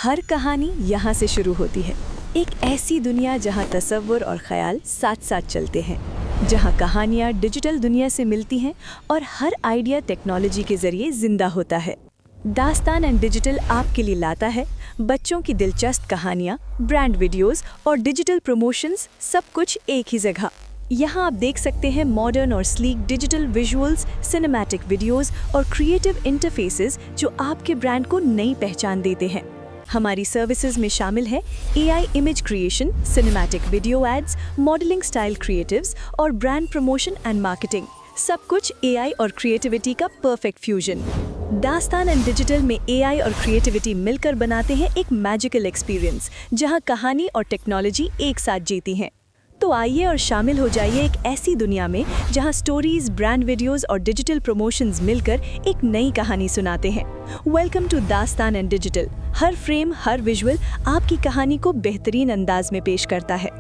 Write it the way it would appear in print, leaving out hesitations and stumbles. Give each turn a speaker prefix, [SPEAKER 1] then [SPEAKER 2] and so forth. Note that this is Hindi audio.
[SPEAKER 1] हर कहानी यहाँ से शुरू होती है। एक ऐसी दुनिया जहाँ तसव्वुर और ख्याल साथ साथ चलते हैं, जहाँ कहानियाँ डिजिटल दुनिया से मिलती हैं और हर आइडिया टेक्नोलॉजी के जरिए जिंदा होता है। दास्तान एंड डिजिटल आपके लिए लाता है बच्चों की दिलचस्प कहानियाँ, ब्रांड वीडियोस और डिजिटल प्रमोशंस, सब कुछ एक ही जगह। यहाँ आप देख सकते हैं मॉडर्न और sleek digital visuals, cinematic videos और क्रिएटिव इंटरफेसेस जो आपके ब्रांड को नई पहचान देते हैं। हमारी सर्विसेज में शामिल है AI image creation, cinematic video ads, modelling style creatives और ब्रांड प्रमोशन एंड मार्केटिंग। सब कुछ AI और क्रिएटिविटी का perfect fusion. Dastaan and digital में AI और क्रिएटिविटी मिलकर बनाते हैं एक मैजिकल एक्सपीरियंस, जहां कहानी और टेक्नोलॉजी एक साथ जीती हैं। तो आइए और शामिल हो जाइए एक ऐसी दुनिया में जहां स्टोरीज, ब्रांड वीडियोस और डिजिटल प्रमोशंस मिलकर एक नई कहानी सुनाते हैं। वेलकम टू दास्तान and digital. Her frame, her visual आपकी कहानी को बेहतरीन अंदाज में पेश करता है।